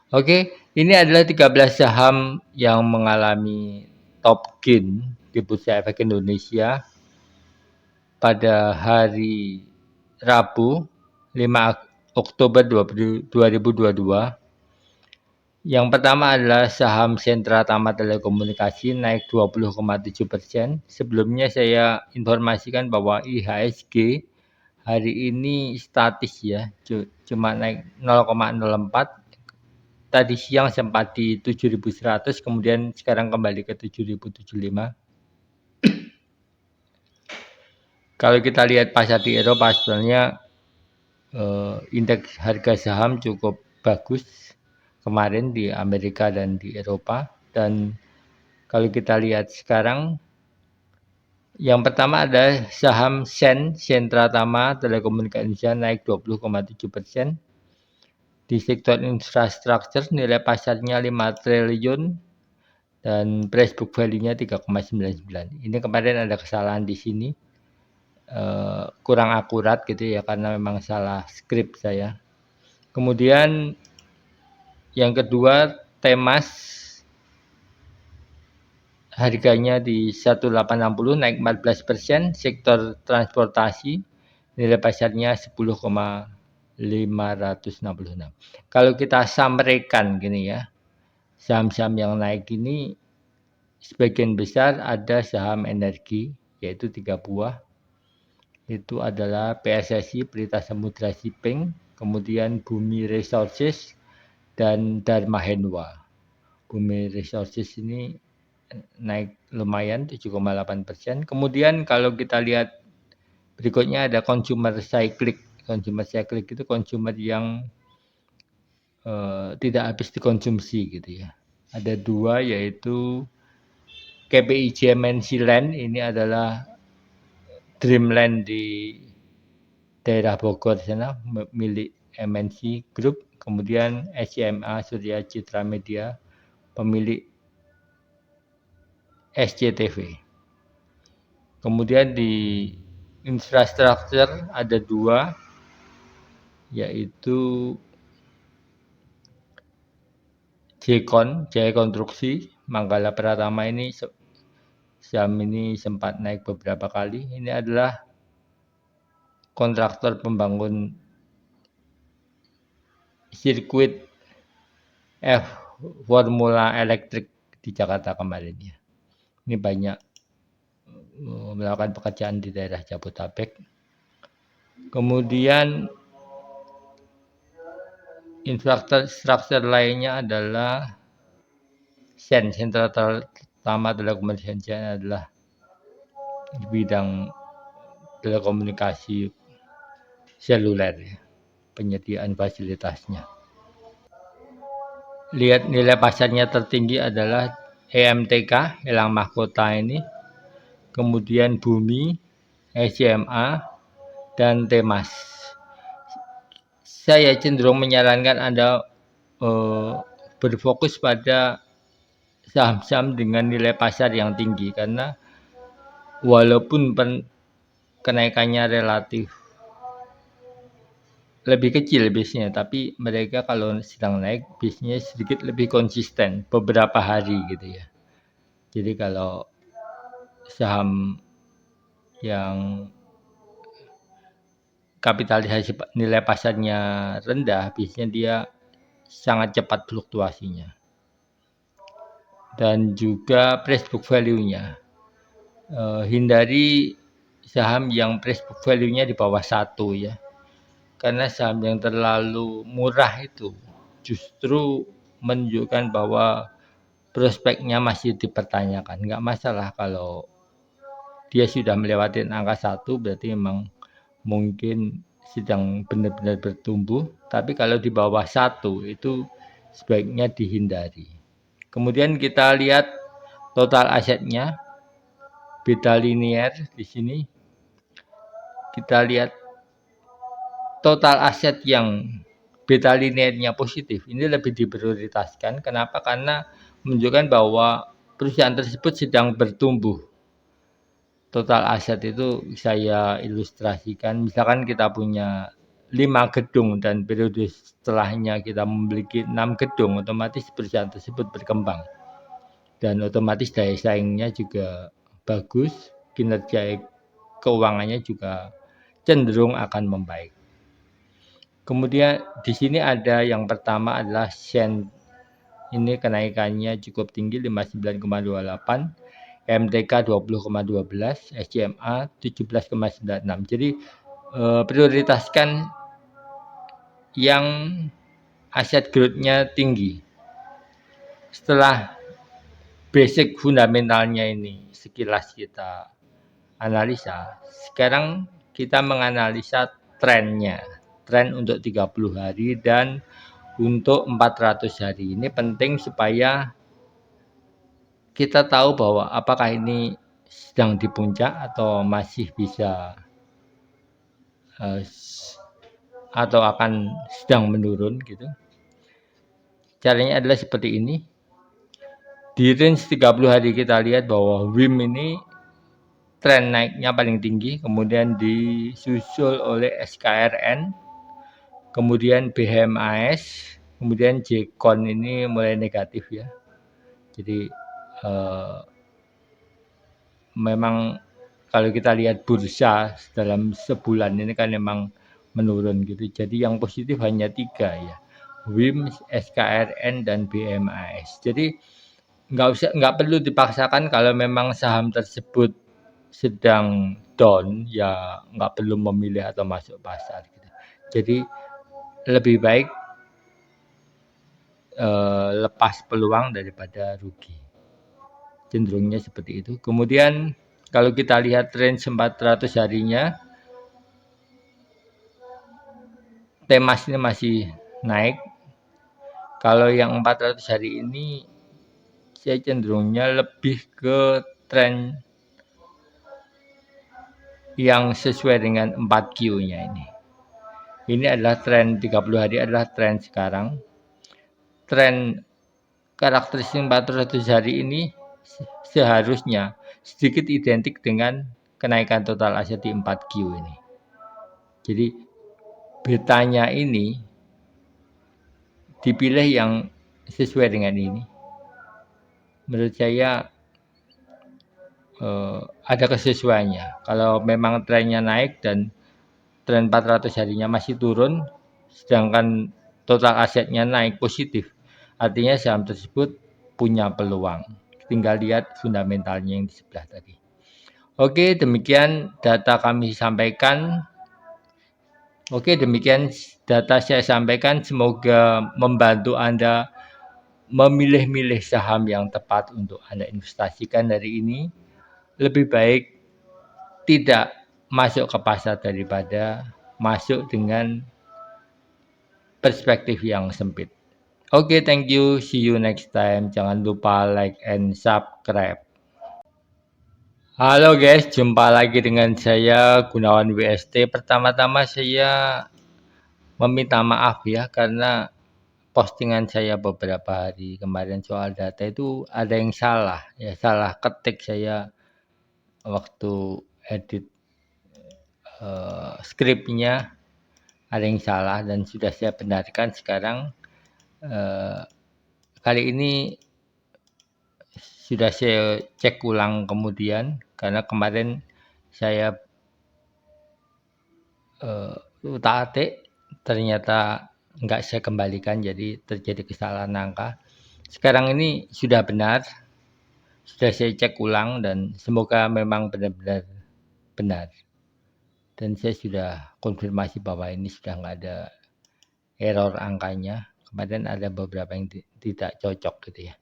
Oke, ini adalah 13 saham yang mengalami top gain di Bursa Efek Indonesia pada hari Rabu 5 Oktober 2022. Yang pertama adalah saham Sentra Tama Telekomunikasi naik 20,7%. Sebelumnya saya informasikan bahwa IHSG hari ini statis ya, cuma naik 0,04. Tadi siang sempat di 7.100, kemudian sekarang kembali ke 7.075. Kalau kita lihat pasar di Eropa sebenarnya indeks harga saham cukup bagus kemarin di Amerika dan di Eropa. Dan kalau kita lihat sekarang, yang pertama ada saham Sentra Tama Telekomunikasi Indonesia naik 20,7%. Di sektor infrastruktur nilai pasarnya 5 triliun dan price book value-nya 3,99. Ini kemarin ada kesalahan di sini, kurang akurat gitu ya, karena memang salah skrip saya. Kemudian yang kedua, Temas harganya di 1860 naik 14%. Sektor transportasi nilai pasarnya 10,566. Kalau kita sampaikan gini ya, saham-saham yang naik ini sebagian besar ada saham energi, yaitu 3 buah. Itu adalah PSSI, Pelita Samudra Shipping, kemudian Bumi Resources, dan Dharma Henwa. Bumi Resources ini naik lumayan 7,8%. Kemudian kalau kita lihat berikutnya ada Consumer Cyclic. Consumer Cyclic itu consumer yang tidak habis dikonsumsi gitu ya. Ada dua, yaitu KPI GMNC Land, ini adalah Dreamland di daerah Bogor sana, milik MNC Group. Kemudian SCMA Surya Citra Media, pemilik SCTV. Kemudian di infrastruktur ada dua, yaitu Jaya Konstruksi, Manggala Pratama. Ini saham ini sempat naik beberapa kali. Ini adalah kontraktor pembangun sirkuit Formula Elektrik di Jakarta kemarin ya. Ini banyak melakukan pekerjaan di daerah Jabodetabek. Kemudian infrastruktur lainnya adalah Sentra Tama Telekomunikasi adalah di bidang telekomunikasi seluler ya, penyediaan fasilitasnya. Lihat nilai pasarnya tertinggi adalah EMTK, Elang Mahkota ini, kemudian Bumi, SCMA, dan Temas. Saya cenderung menyarankan Anda berfokus pada saham-saham dengan nilai pasar yang tinggi, karena walaupun kenaikannya relatif lebih kecil biasanya, tapi mereka kalau sedang naik biasanya sedikit lebih konsisten beberapa hari gitu ya. Jadi kalau saham yang kapitalisasi nilai pasarnya rendah, biasanya dia sangat cepat fluktuasinya. Dan juga price book value-nya. Hindari saham yang price book value-nya di bawah 1 ya. Karena saham yang terlalu murah itu justru menunjukkan bahwa prospeknya masih dipertanyakan. Nggak masalah kalau dia sudah melewati angka 1, berarti memang mungkin sedang benar-benar bertumbuh. Tapi kalau di bawah 1 itu sebaiknya dihindari. Kemudian kita lihat total asetnya, beta linear di sini. Kita lihat total aset yang beta linearnya positif, ini lebih diprioritaskan. Kenapa? Karena menunjukkan bahwa perusahaan tersebut sedang bertumbuh. Total aset itu saya ilustrasikan, misalkan kita punya 5 gedung dan periode setelahnya kita memiliki 6 gedung, otomatis perusahaan tersebut berkembang. Dan otomatis daya saingnya juga bagus, kinerja keuangannya juga cenderung akan membaik. Kemudian di sini ada yang pertama adalah Shen. Ini kenaikannya cukup tinggi 59,28, MTK 20,12, SCMA 17,96. Jadi prioritaskan yang aset growth-nya tinggi. Setelah basic fundamentalnya ini sekilas kita analisa, sekarang kita menganalisa trennya. Tren untuk 30 hari dan untuk 400 hari. Ini penting supaya kita tahu bahwa apakah ini sedang di puncak atau masih bisa atau akan sedang menurun gitu. Caranya adalah seperti ini. Di range 30 hari kita lihat bahwa WIM ini tren naiknya paling tinggi, kemudian disusul oleh SKRN, kemudian BHMAS, kemudian JKON ini mulai negatif ya. Jadi memang kalau kita lihat bursa dalam sebulan ini kan memang menurun gitu. Jadi yang positif hanya 3 ya. WIM, SKRN dan BMAS. Jadi nggak perlu dipaksakan kalau memang saham tersebut sedang down ya nggak perlu memilih atau masuk pasar gitu. Jadi lebih baik lepas peluang daripada rugi. Cenderungnya seperti itu. Kemudian kalau kita lihat range 400 harinya, Temas ini masih naik. Kalau yang 400 hari ini saya cenderungnya lebih ke tren yang sesuai dengan 4Q-nya ini. Ini adalah tren 30 hari adalah tren sekarang. Tren karakteristik 400 hari ini seharusnya sedikit identik dengan kenaikan total aset di 4Q ini. Jadi betanya ini dipilih yang sesuai dengan ini. Menurut saya ada kesesuaiannya. Kalau memang trennya naik dan tren 400 harinya masih turun, sedangkan total asetnya naik positif, artinya saham tersebut punya peluang. Tinggal lihat fundamentalnya yang di sebelah tadi. Oke, demikian data kami sampaikan. Oke, demikian data saya sampaikan. Semoga membantu Anda memilih-milih saham yang tepat untuk Anda investasikan hari ini. Lebih baik tidak masuk ke pasar daripada masuk dengan perspektif yang sempit. Oke, thank you. See you next time. Jangan lupa like and subscribe. Halo guys, jumpa lagi dengan saya Gunawan WST. Pertama-tama saya meminta maaf ya karena postingan saya beberapa hari kemarin soal data itu ada yang salah. Ya salah ketik saya waktu edit skripnya ada yang salah dan sudah saya benarkan sekarang. Kali ini sudah saya cek ulang kemudian karena kemarin saya utak-atik ternyata nggak saya kembalikan jadi terjadi kesalahan angka. Sekarang ini sudah benar, sudah saya cek ulang dan semoga memang benar-benar benar. Dan saya sudah konfirmasi bahwa ini sudah nggak ada error angkanya. Kemarin ada beberapa yang tidak cocok gitu ya.